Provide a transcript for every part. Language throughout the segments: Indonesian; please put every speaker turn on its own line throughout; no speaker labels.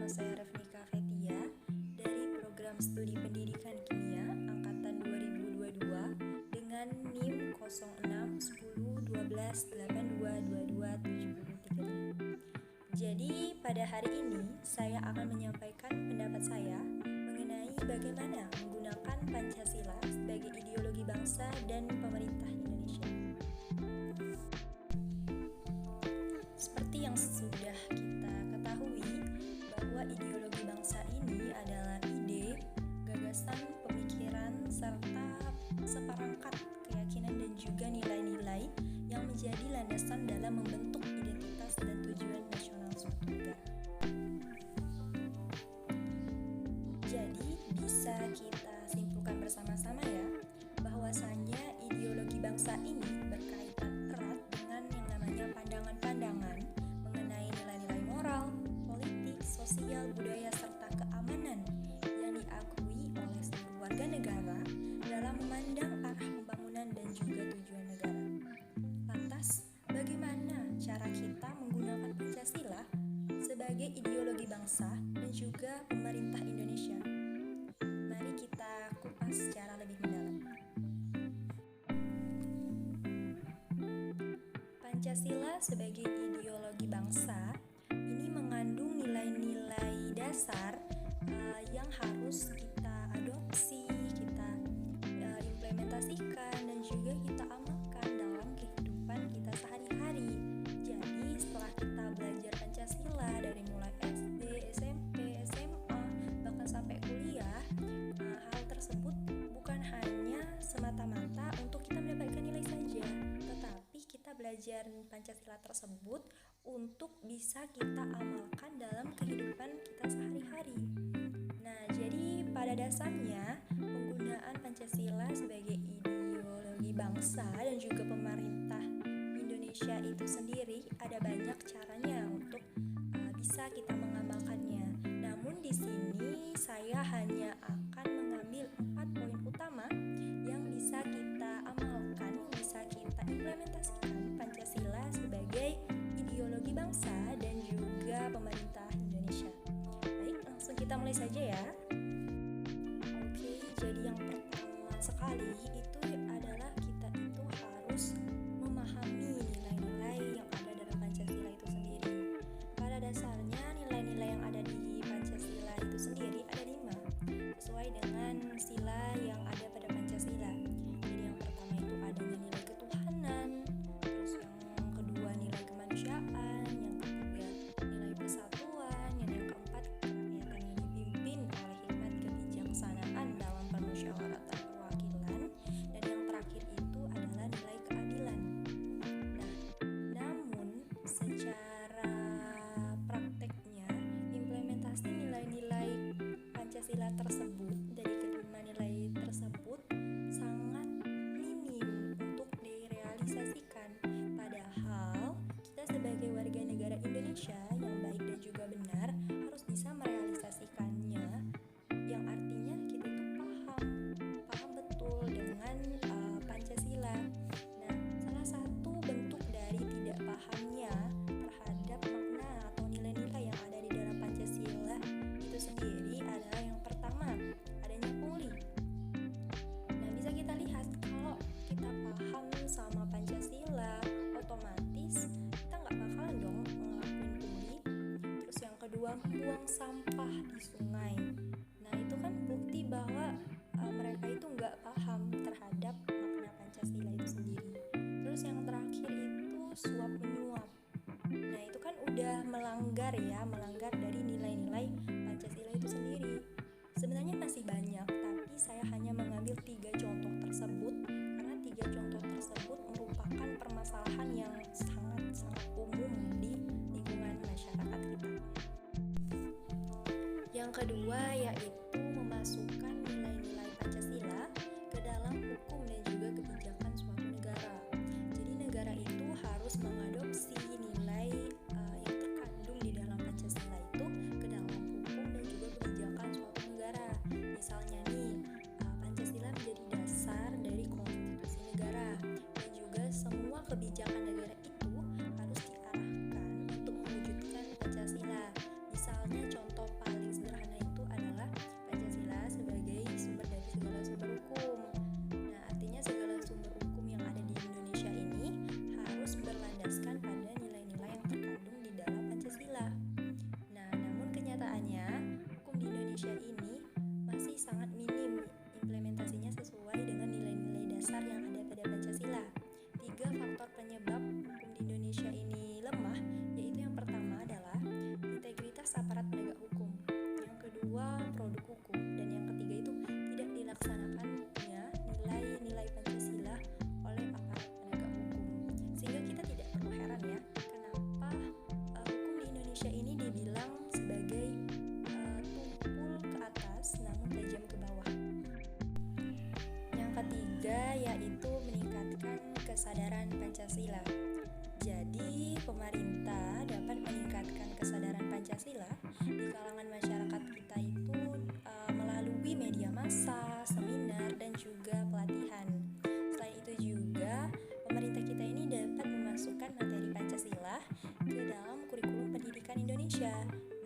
saya Revnika Fetia dari Program Studi Pendidikan Kimia Angkatan 2022 dengan NIM 061012822273. Jadi pada hari ini saya akan menyampaikan pendapat saya mengenai bagaimana menggunakan Pancasila sebagai ideologi bangsa dan pemerintah Indonesia. Seperti yang sudah kita ketahui bahwa ideologi bangsa ini adalah ide, gagasan, pemikiran, serta seperangkat keyakinan dan juga nilai-nilai yang menjadi landasan dalam membentuk identitas dan tujuan nasional suatu negara. Jadi bisa kita simpulkan bersama-sama ya, bahwasanya ideologi bangsa ini berkaitan erat dengan yang namanya pandangan-pandangan mengenai nilai-nilai moral, politik, sosial, budaya, serta keamanan yang diakui oleh seluruh warga negara dalam memandang arah pembangunan dan juga tujuan negara. Lantas, bagaimana cara kita menggunakan Pancasila sebagai ideologi bangsa dan juga pemerintah Indonesia? Mari kita kupas secara lebih mendalam. Pancasila sebagai ideologi bangsa ini mengandung nilai-nilai dasar yang harus kita adopsi, kita implementasikan dan juga kita amalkan dalam kehidupan kita sehari-hari. Jadi setelah kita belajar Pancasila dari mulai SD, SMP, SMA, bahkan sampai kuliah, hal tersebut bukan hanya semata-mata untuk kita mendapatkan nilai saja, tetapi kita belajar Pancasila tersebut untuk bisa kita amalkan dalam kehidupan kita sehari-hari. Nah, jadi pada dasarnya penggunaan Pancasila sebagai ideologi bangsa dan juga pemerintah Indonesia itu sendiri ada banyak caranya untuk bisa kita mengamalkannya. Namun di sini saya hanya akan mengambil 4 poin utama yang bisa kita amalkan, bisa kita implementasikan Pancasila sebagai ideologi bangsa dan juga pemerintah Indonesia. Baik, langsung kita mulai saja ya. Oke, jadi yang pertama sekali itu adalah kita itu harus memahami nilai-nilai yang ada dalam Pancasila itu sendiri. Pada dasarnya nilai-nilai yang ada di Pancasila itu sendiri ada 5 sesuai dengan sila yang ada pada Pancasila. Jadi yang pertama itu adanya nilai ketuhanan, terus yang kedua nilai kemanusiaan, yang ketiga nilai persatuan, yang keempat kerakyatan yang dipimpin oleh hikmat kebijaksanaan dalam permusyawaratan perwakilan, dan yang terakhir itu adalah nilai keadilan. Nah, namun secara prakteknya implementasi nilai-nilai Pancasila tersebut dari kelima nilai tersebut sangat minim untuk direalisasikan. Padahal kita sebagai warga negara Indonesia yang baik dan juga benar harus bisa merealisasikannya, yang artinya kita itu paham betul dengan Pancasila. Nah, salah satu bentuk dari tidak pahamnya terhadap makna atau nilai-nilai yang ada di dalam Pancasila itu sendiri adalah yang pertama, adanya pungli. Nah, bisa kita lihat kalau kita paham sama Pancasila, otomatis kita nggak bakalan dong ngelakuin pungli. Terus yang kedua, membuang sampah di sungai. Nah, itu kan bukti bahwa mereka itu nggak paham terhadap makna Pancasila itu sendiri. Terus yang terakhir itu suap menyuap. Nah, itu kan udah melanggar dari nilai-nilai Pancasila itu sendiri. Sebenarnya masih banyak, tapi saya hanya mengambil 3 contoh tersebut karena 3 contoh tersebut merupakan permasalahan yang sangat umum di lingkungan masyarakat kita. Yang kedua yaitu memasukkan nilai-nilai Pancasila ke dalam hukum dan juga kebijakan suatu negara. Jadi negara itu harus mengadopsi nilai yang terkandung di dalam Pancasila itu ke dalam hukum dan juga kebijakan suatu negara. Misalnya nih, Pancasila menjadi dasar dari konstitusi negara, dan juga semua kebijakan negara itu harus diarahkan untuk mewujudkan Pancasila. Misalnya contoh Pancasila. Jadi, pemerintah dapat meningkatkan kesadaran Pancasila di kalangan masyarakat kita itu melalui media massa, seminar, dan juga pelatihan. Selain itu juga, pemerintah kita ini dapat memasukkan materi Pancasila ke dalam kurikulum pendidikan Indonesia.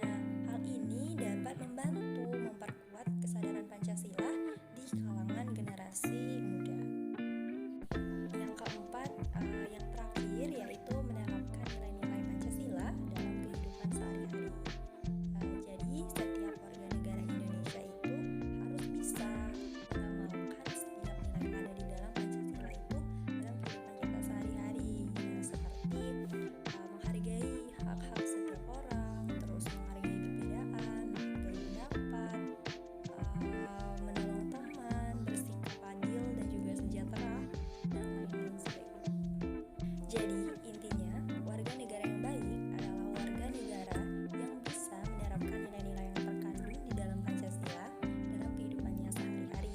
Nah, hal ini dapat membantu memperkuat kesadaran Pancasila di kalangan generasi muda. Yang keempat, yang terakhir yaitu menerapkan nilai-nilai Pancasila dalam kehidupan sehari-hari. Jadi setiap warga negara Indonesia itu harus bisa mengamalkan setiap nilai yang ada di dalam Pancasila itu dalam kehidupan kita sehari-hari. Nah, seperti menghargai hak-hak setiap orang, terus menghargai perbedaan, menghargai pendapat, menolong teman, bersikap adil dan juga sejahtera, dan lain-lain sebagainya. Jadi intinya, warga negara yang baik adalah warga negara yang bisa menerapkan nilai-nilai yang terkandung di dalam Pancasila dalam kehidupannya sehari-hari.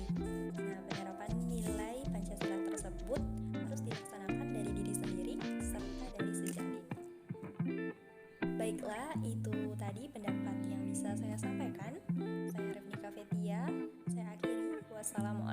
Nah, penerapan nilai Pancasila tersebut harus dilaksanakan dari diri sendiri serta dari sejak dini. Baiklah, itu tadi pendapat yang bisa saya sampaikan. Saya Revnika Fetia, saya akhiri. Wassalamualaikum